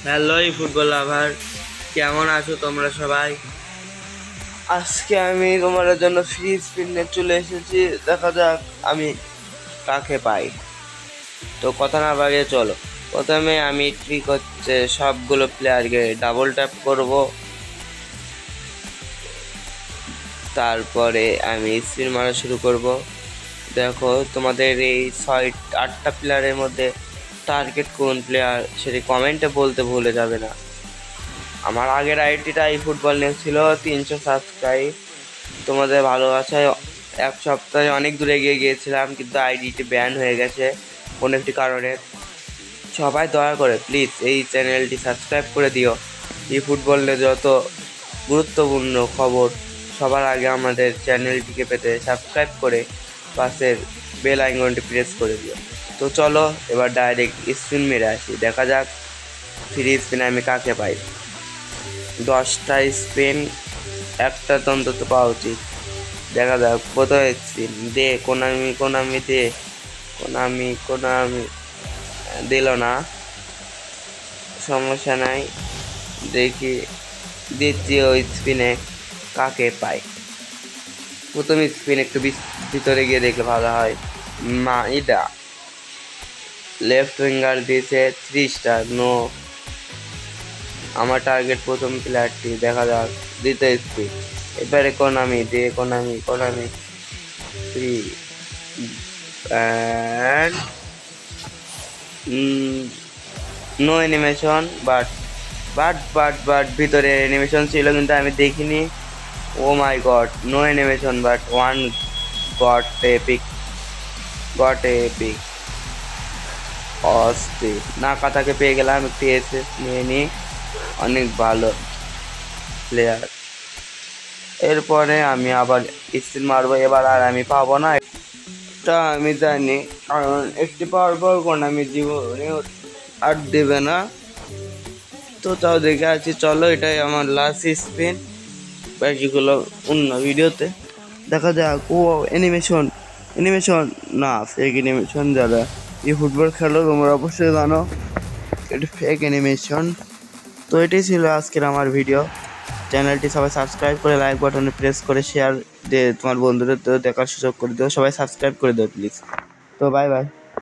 Hello football লাভার, কেমন আছো তোমরা সবাই? আজকে আমি তোমাদের জন্য ফ্রি স্পিন নিয়ে চলে এসেছি। দেখা যাক আমি কাকে পাই। তো কথা না বাড়িয়ে চলো। প্রথমে আমি ট্রিক হচ্ছে সবগুলো প্লেয়ারকে ডাবল ট্যাপ করব, তারপরে আমি স্পিন মারা শুরু করব। দেখো তোমাদের এই 6-8টা প্লেয়ারের মধ্যে টার্গেট কোন প্লেয়ার সেটি কমেন্টে বলতে ভুলে যাবে না। আমার আগের আইডিটা এই ফুটবল নিয়ে ছিল 300 সাবস্ক্রাইব। তোমাদের ভালোবাসায় এক সপ্তাহে অনেক দূরে এগিয়ে গিয়েছিলাম, কিন্তু আইডিটি ব্যান হয়ে গেছে কোনো একটি কারণে। সবাই দয়া করে প্লিজ এই চ্যানেলটি সাবস্ক্রাইব করে দিও। এই ফুটবলের যত গুরুত্বপূর্ণ খবর সবার আগে আমাদের চ্যানেলটিকে পেতে সাবস্ক্রাইব করে পাশের বেল আইকনটি প্রেস করে দিও। তো চলো এবার ডাইরেক্ট স্পিন মেরে আসি, দেখা যাক ফ্রি স্পিন আমি কাকে পাই। 10টা স্পিন, একটা অন্তত পাওয়া উচিত। দেখা যাক কোথায় স্পিন দে। কোনামি দে। কোনামি দিল না, সমস্যা নাই। দেখি দ্বিতীয় স্পিনে কাকে পাই। প্রথম স্পিন একটু ভিতরে গিয়ে দেখলে ভালো হয়। মাইদা লেফট উইঙ্গার দিয়েছে 3 স্টার, নো। আমার টার্গেট প্রথম প্লেয়ারটি, দেখা যাক দ্বিতীয় স্পিন। এবারে কোনামি দে, Konami 3 and no animation, but ভিতরে অ্যানিমেশন ছিল কিন্তু আমি দেখিনি। Oh my God, no animation but one got epic অস্থির। নাকাতাকে পেয়ে গেলাম, একটি এসএস নিয়ে নিই, অনেক ভালো প্লেয়ার। এরপরে আমি আবার স্পিন মারবো, এবার আর আমি পাবো না এটা আমি জানি, কারণ একটি পাওয়ার পর কোন আমি জীবনে আর দেবে না। তো তাও দেখে আছি, চলো এটাই আমার লাস্ট স্পিন। বাকিগুলো অন্য ভিডিওতে দেখা যাক। ও অ্যানিমেশন না, ফেক অ্যানিমেশন। যারা এই ফুটবল খেলো তোমরা অবশ্যই জানো এটা ফেক অ্যানিমেশন। তো এটাই ছিল আজকের আমার ভিডিও। চ্যানেলটি সবাই সাবস্ক্রাইব করে লাইক বাটনে প্রেস করে শেয়ার দিয়ে তোমার বন্ধুদের দেখার সুযোগ করে দিও। সবাই সাবস্ক্রাইব করে দিও প্লিজ। তো বাই বাই।